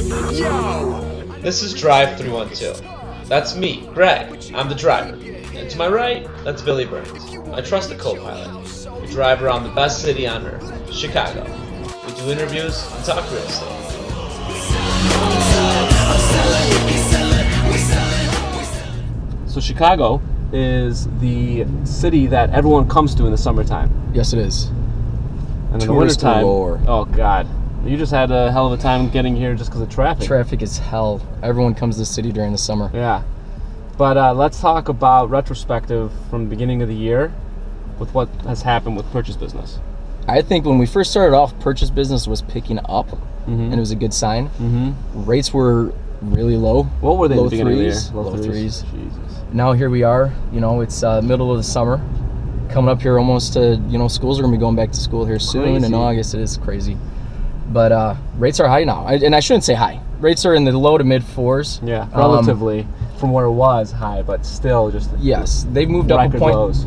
This is Drive312. That's me, Greg. I'm the driver. And to my right, that's Billy Burns, my trusted co-pilot. We drive around the best city on earth, Chicago. We do interviews and talk real estate. So Chicago is the city that everyone comes to in the summertime. Yes, it is. And in the wintertime, oh God, you just had a hell of a time getting here just because of traffic. Traffic is hell. Everyone comes to the city during the summer. Yeah. But let's talk about retrospective from the beginning of the year with what has happened with purchase business. I think when we first started off, purchase business was picking up, and it was a good sign. Rates were really low. What were they low at the beginning threes, of the year? Low threes. Jesus. Now here we are. You know, it's middle of the summer. Coming up here almost to, schools are going to be going back to school here soon. Crazy. In August. It is crazy. But rates are high now. And I shouldn't say high. Rates are in the low to mid fours. Yeah, relatively from where it was high, but still just yes, they've moved up a point. Lows.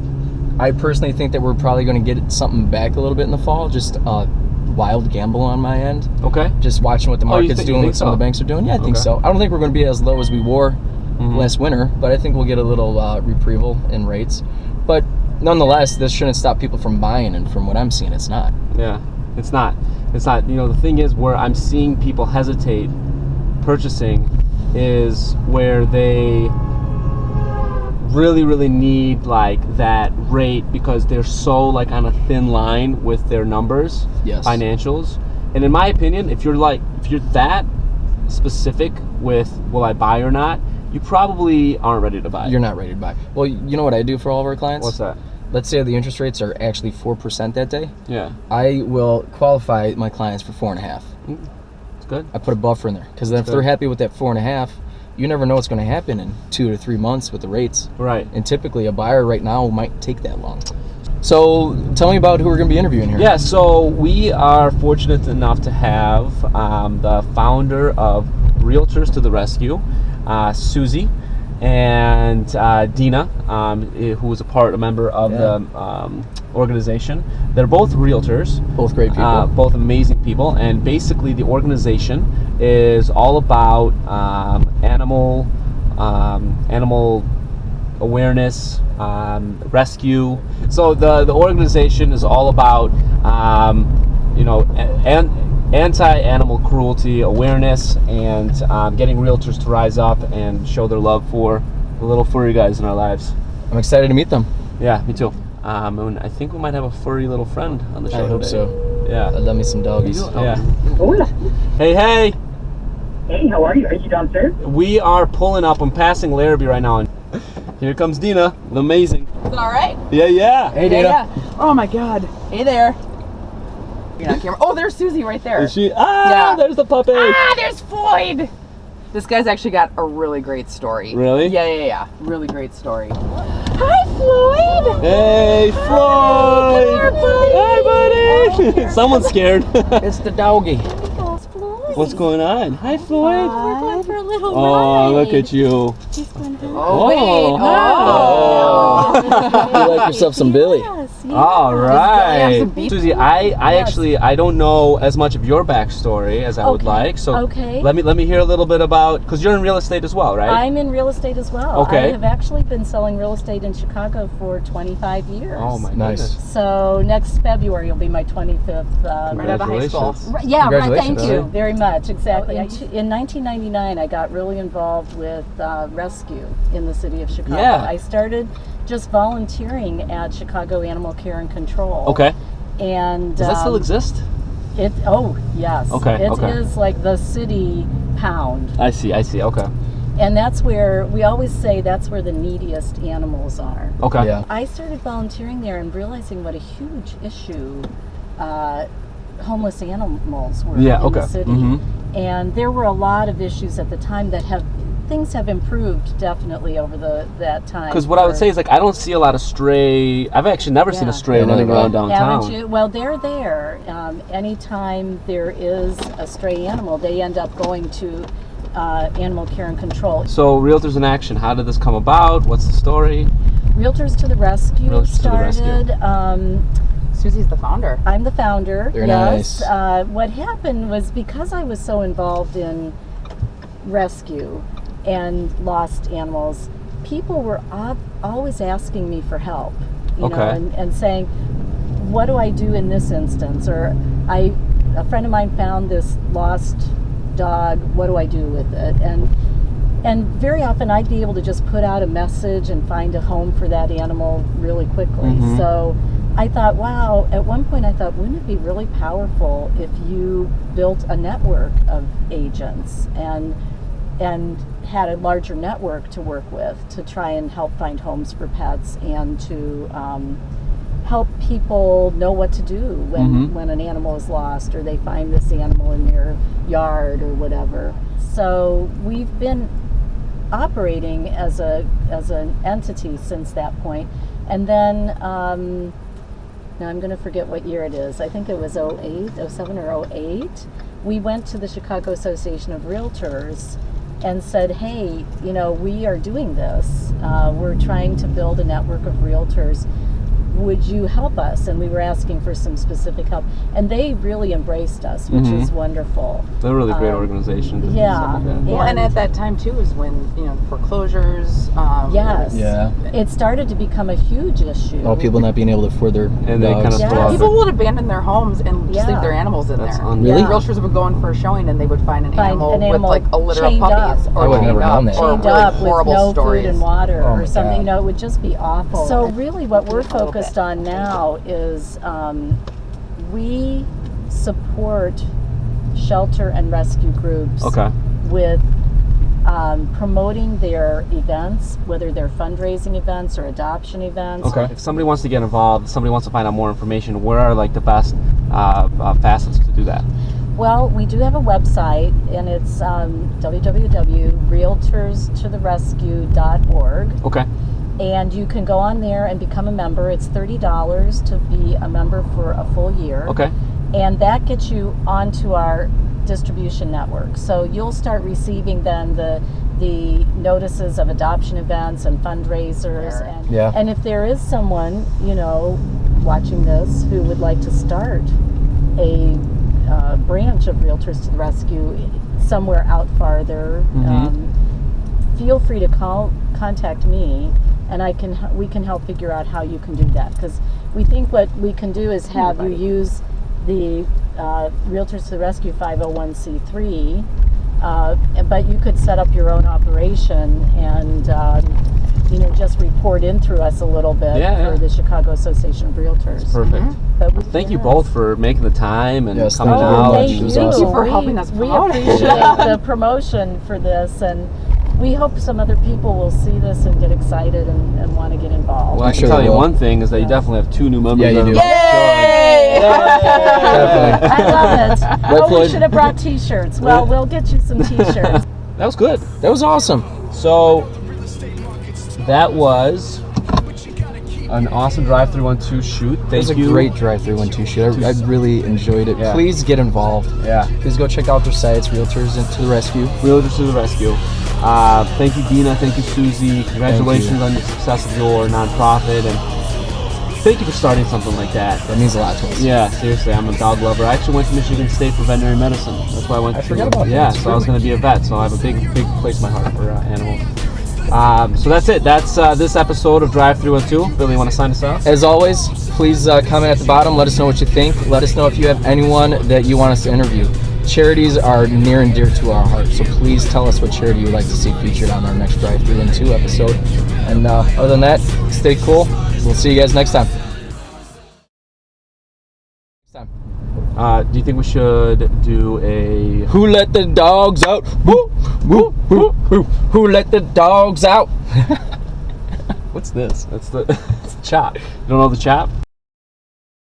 I personally think that we're probably going to get something back a little bit in the fall. Just a wild gamble on my end. Okay. Just watching what the market's doing, what some of the banks are doing. Yeah, I think so. I don't think we're going to be as low as we were last winter, but I think we'll get a little reprieval in rates. But nonetheless, this shouldn't stop people from buying, and from what I'm seeing, it's not. Yeah, it's not. It's not. The thing is, where I'm seeing people hesitate purchasing is where they really need like that rate because they're so like on a thin line with their numbers, financials. And in my opinion, if you're that specific with will I buy or not, you probably aren't ready to buy. You're not ready to buy. Well, you know what I do for all of our clients? What's that? Let's say the interest rates are actually 4% that day. Yeah. I will qualify my clients for 4.5. It's good. I put a buffer in there because then if they're happy with that 4.5, you never know what's going to happen in 2 to 3 months with the rates. Right. And typically a buyer right now might take that long. So tell me about who we're going to be interviewing here. Yeah, so we are fortunate enough to have the founder of Realtors to the Rescue, Suzy, and Deena, who is a member of the organization. They're both realtors. Both great people. Both amazing people. And basically the organization is all about animal awareness, rescue. So the organization is all about anti-animal cruelty awareness and getting realtors to rise up and show their love for the little furry guys in our lives. I'm excited to meet them. Yeah, me too. And I think we might have a furry little friend on the show I hope today. so. Yeah. I love me some doggies. Yeah. Hola. Hey. Hey, how are you? Are you downstairs? We are pulling up. I'm passing Larrabee right now. And here comes Deena. Amazing. Is it all right? Yeah. Hey, Deena. Yeah. Oh my God. Hey there. You're on camera. Oh, there's Suzy right there. Is she? There's the puppy. There's Floyd. This guy's actually got a really great story. Really? Yeah. Really great story. Hi, Floyd. Hey, Floyd. Come here, buddy. Hi, buddy. Someone's scared. It's the doggy. What's going on? Hi, Floyd. We're going for a little ride. Oh, look at you. He's going to You like yourself some Billy. All right. Yeah, Suzy, I don't know as much of your backstory as I would like. So let me hear a little bit about, because you're in real estate as well, right? I'm in real estate as well. Okay. I have actually been selling real estate in Chicago for 25 years. Oh my Nice. goodness. So next February will be my 25th. Right out of high school. Yeah, right. Thank Congratulations. you very much. Exactly. Oh, In 1999, I got really involved with rescue in the city of Chicago. Yeah. I started just volunteering at Chicago Animal Care and Control. Okay. And Does that still exist? Yes. Okay, It okay. is like the city pound. I see. Okay. And that's where, we always say that's where the neediest animals are. Okay. Yeah. I started volunteering there and realizing what a huge issue homeless animals were in the city. And there were a lot of issues at the time that things have improved definitely over that time. Because what I would say is, like, I don't see a lot of stray. I've actually never seen a stray running around downtown. Haven't you? Well, they're there. Anytime there is a stray animal, they end up going to Animal Care and Control. So, Realtors in Action, how did this come about? What's the story? Realtors to the Rescue started. Suzy's the founder. I'm the founder. Very yes. nice. What happened was because I was so involved in rescue and lost animals, people were always asking me for help, you know, and saying, what do I do in this instance? Or a friend of mine found this lost dog, what do I do with it? And very often I'd be able to just put out a message and find a home for that animal really quickly. So I thought, wow, at one point I thought, wouldn't it be really powerful if you built a network of agents and had a larger network to work with to try and help find homes for pets and to help people know what to do when an animal is lost or they find this animal in their yard or whatever. So we've been operating as an entity since that point. And then, now I'm going to forget what year it is. I think it was 07 or 08. We went to the Chicago Association of Realtors and said, hey, you know, we are doing this. We're trying to build a network of realtors. Would you help us? And we were asking for some specific help. And they really embraced us, which is wonderful. They're a really great organization. Yeah. Well, and at that time, too, is when, you know, foreclosures. Yes. Yeah. It started to become a huge issue. All people not being able to afford their And they kind of People would abandon their homes and just leave their animals in there. Really? Realtors would go in for a showing and they would find an animal with like a litter of chained puppies up. or chained up Chained really up with horrible no stories. food and water Oh or my something. God. You know, it would just be awful. So really what we're focused on now is we support shelter and rescue groups with promoting their events, whether they're fundraising events or adoption events. If somebody wants to get involved, somebody wants to find out more information, where are like the best facets to do that? Well, we do have a website, and it's www.realtorstotherescue.org. Okay. And you can go on there and become a member. It's $30 to be a member for a full year. Okay. And that gets you onto our distribution network. So you'll start receiving then the notices of adoption events and fundraisers. And if there is someone, you know, watching this who would like to start a branch of Realtors to the Rescue somewhere out farther, feel free to contact me, and we can help figure out how you can do that, because we think what we can do is have you use the Realtors to the Rescue 501c3, but you could set up your own operation and you know, just report in through us a little bit for the Chicago Association of Realtors. Perfect. But thank you both for making the time and coming out. Thank you. Thank you for helping us promote it. We appreciate the promotion for this, and we hope some other people will see this and get excited and want to get involved. Well, I can tell you one thing is that you definitely have 2 new members. Yeah, you do. Yay! Definitely. I love it. Oh, we Floyd? should have brought T-shirts. Well, we'll get you some T-shirts. That was good. That was awesome. So that was an awesome Drive312 shoot. Thank you. It was a great Drive312 shoot. I really enjoyed it. Please get involved. Please go check out their sites, Realtors to the Rescue. Realtors to the Rescue. Thank you, Deena. Thank you, Suzy. Congratulations on the success of your nonprofit, and thank you for starting something like that. That means a lot to us. Yeah, seriously, I'm a dog lover. I actually went to Michigan State for veterinary medicine. That's why I went. I forgot about that. Yeah, so I was going to be a vet. So I have a big place in my heart for animals. So that's it. That's this episode of Drive312. Billy, you want to sign us off? As always, please comment at the bottom. Let us know what you think. Let us know if you have anyone that you want us to interview. Charities are near and dear to our heart, so please tell us what charity you'd like to see featured on our next Drive312 episode. And other than that, stay cool. We'll see you guys next time. Do you think we should do a Who let the dogs out? Woo, woo, woo, woo. Who let the dogs out? What's this? It's the chop. You don't know the chop?